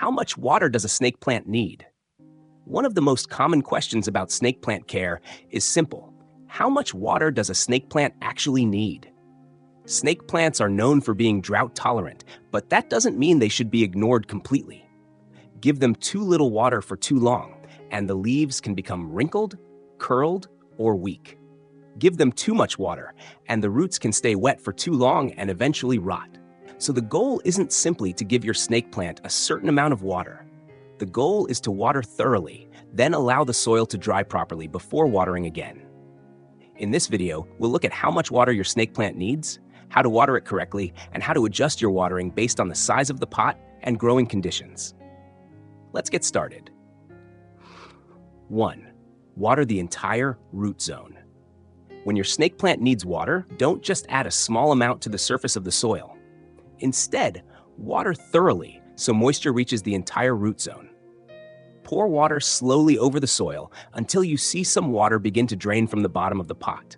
How much water does a snake plant need? One of the most common questions about snake plant care is simple. How much water does a snake plant actually need? Snake plants are known for being drought tolerant, but that doesn't mean they should be ignored completely. Give them too little water for too long, and the leaves can become wrinkled, curled, or weak. Give them too much water, and the roots can stay wet for too long and eventually rot. So the goal isn't simply to give your snake plant a certain amount of water. The goal is to water thoroughly, then allow the soil to dry properly before watering again. In this video, we'll look at how much water your snake plant needs, how to water it correctly, and how to adjust your watering based on the size of the pot and growing conditions. Let's get started. 1. Water the entire root zone. When your snake plant needs water, don't just add a small amount to the surface of the soil. Instead, water thoroughly so moisture reaches the entire root zone. Pour water slowly over the soil until you see some water begin to drain from the bottom of the pot.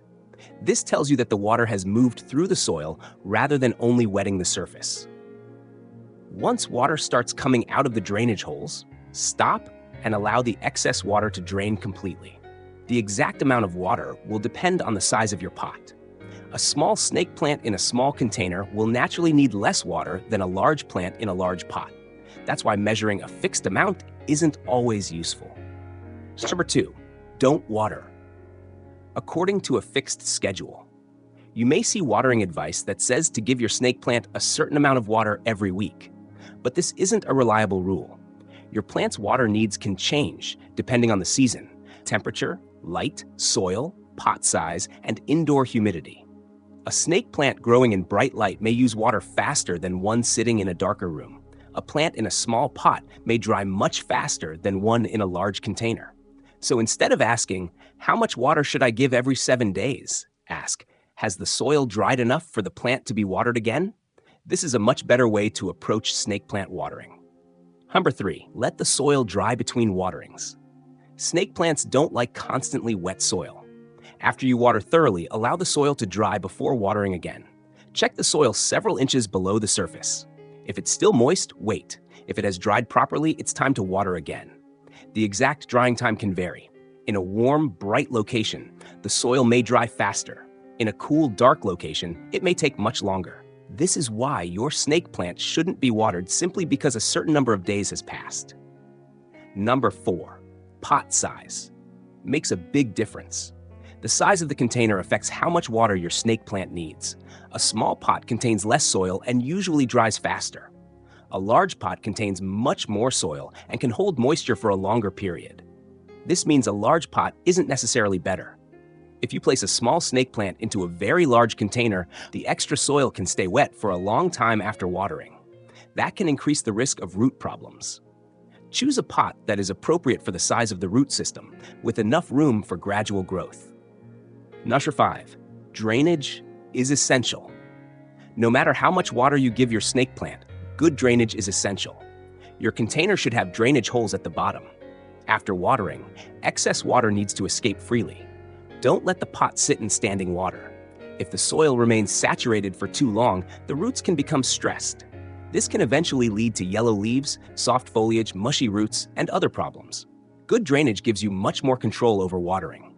This tells you that the water has moved through the soil rather than only wetting the surface. Once water starts coming out of the drainage holes, stop and allow the excess water to drain completely. The exact amount of water will depend on the size of your pot. A small snake plant in a small container will naturally need less water than a large plant in a large pot. That's why measuring a fixed amount isn't always useful. Number 2, don't water according to a fixed schedule. You may see watering advice that says to give your snake plant a certain amount of water every week, but this isn't a reliable rule. Your plant's water needs can change depending on the season, temperature, light, soil, pot size, and indoor humidity. A snake plant growing in bright light may use water faster than one sitting in a darker room. A plant in a small pot may dry much faster than one in a large container. So instead of asking, how much water should I give every 7 days? Ask, has the soil dried enough for the plant to be watered again? This is a much better way to approach snake plant watering. Number 3, let the soil dry between waterings. Snake plants don't like constantly wet soil. After you water thoroughly, allow the soil to dry before watering again. Check the soil several inches below the surface. If it's still moist, wait. If it has dried properly, it's time to water again. The exact drying time can vary. In a warm, bright location, the soil may dry faster. In a cool, dark location, it may take much longer. This is why your snake plant shouldn't be watered simply because a certain number of days has passed. Number 4, pot size. Makes a big difference. The size of the container affects how much water your snake plant needs. A small pot contains less soil and usually dries faster. A large pot contains much more soil and can hold moisture for a longer period. This means a large pot isn't necessarily better. If you place a small snake plant into a very large container, the extra soil can stay wet for a long time after watering. That can increase the risk of root problems. Choose a pot that is appropriate for the size of the root system, with enough room for gradual growth. Number 5, drainage is essential. No matter how much water you give your snake plant, good drainage is essential. Your container should have drainage holes at the bottom. After watering, excess water needs to escape freely. Don't let the pot sit in standing water. If the soil remains saturated for too long, the roots can become stressed. This can eventually lead to yellow leaves, soft foliage, mushy roots, and other problems. Good drainage gives you much more control over watering.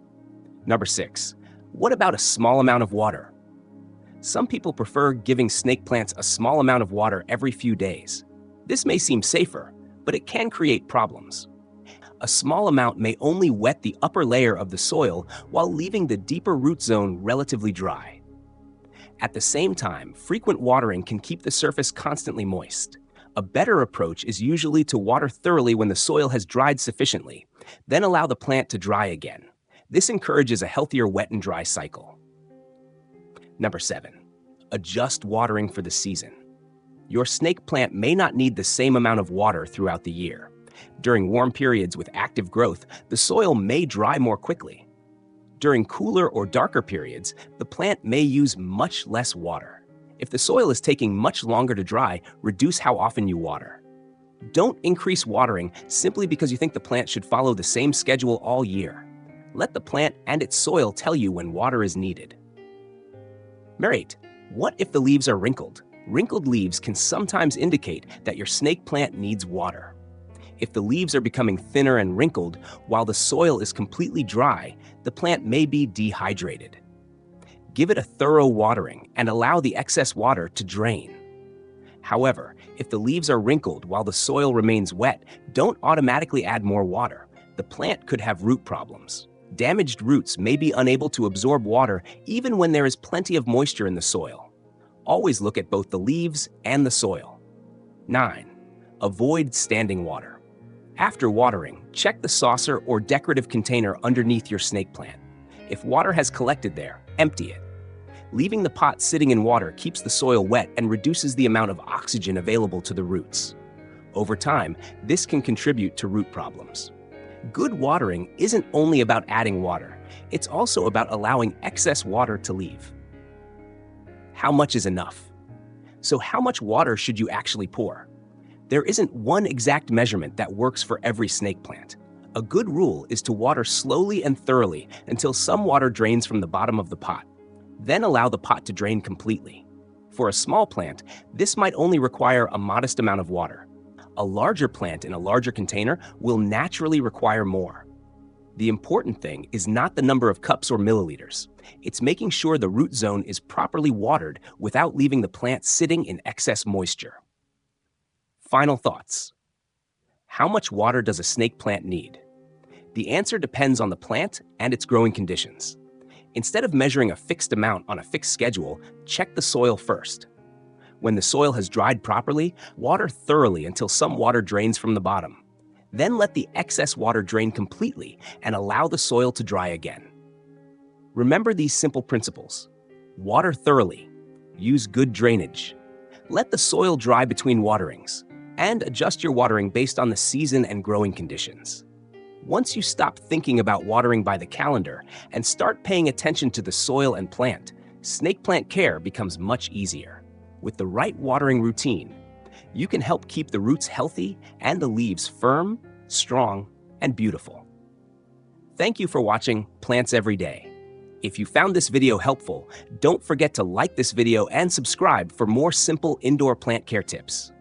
Number 6, what about a small amount of water? Some people prefer giving snake plants a small amount of water every few days. This may seem safer, but it can create problems. A small amount may only wet the upper layer of the soil while leaving the deeper root zone relatively dry. At the same time, frequent watering can keep the surface constantly moist. A better approach is usually to water thoroughly when the soil has dried sufficiently, then allow the plant to dry again. This encourages a healthier wet and dry cycle. Number 7, adjust watering for the season. Your snake plant may not need the same amount of water throughout the year. During warm periods with active growth, the soil may dry more quickly. During cooler or darker periods, the plant may use much less water. If the soil is taking much longer to dry, reduce how often you water. Don't increase watering simply because you think the plant should follow the same schedule all year. Let the plant and its soil tell you when water is needed. Number 8, what if the leaves are wrinkled? Wrinkled leaves can sometimes indicate that your snake plant needs water. If the leaves are becoming thinner and wrinkled while the soil is completely dry, the plant may be dehydrated. Give it a thorough watering and allow the excess water to drain. However, if the leaves are wrinkled while the soil remains wet, don't automatically add more water. The plant could have root problems. Damaged roots may be unable to absorb water even when there is plenty of moisture in the soil. Always look at both the leaves and the soil. 9. Avoid standing water. After watering, check the saucer or decorative container underneath your snake plant. If water has collected there, empty it. Leaving the pot sitting in water keeps the soil wet and reduces the amount of oxygen available to the roots. Over time, this can contribute to root problems. Good watering isn't only about adding water, it's also about allowing excess water to leave. How much is enough? So how much water should you actually pour? There isn't one exact measurement that works for every snake plant. A good rule is to water slowly and thoroughly until some water drains from the bottom of the pot. Then allow the pot to drain completely. For a small plant, this might only require a modest amount of water. A larger plant in a larger container will naturally require more. The important thing is not the number of cups or milliliters. It's making sure the root zone is properly watered without leaving the plant sitting in excess moisture. Final thoughts. How much water does a snake plant need? The answer depends on the plant and its growing conditions. Instead of measuring a fixed amount on a fixed schedule, check the soil first. When the soil has dried properly, water thoroughly until some water drains from the bottom. Then let the excess water drain completely and allow the soil to dry again. Remember these simple principles. Water thoroughly. Use good drainage. Let the soil dry between waterings. And adjust your watering based on the season and growing conditions. Once you stop thinking about watering by the calendar and start paying attention to the soil and plant, snake plant care becomes much easier. With the right watering routine, you can help keep the roots healthy and the leaves firm, strong, and beautiful. Thank you for watching Plants Every Day. If you found this video helpful, don't forget to like this video and subscribe for more simple indoor plant care tips.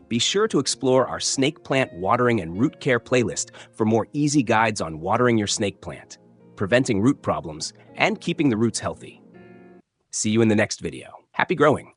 Be sure to explore our snake plant watering and root care playlist for more easy guides on watering your snake plant, preventing root problems, and keeping the roots healthy. See you in the next video. Happy growing!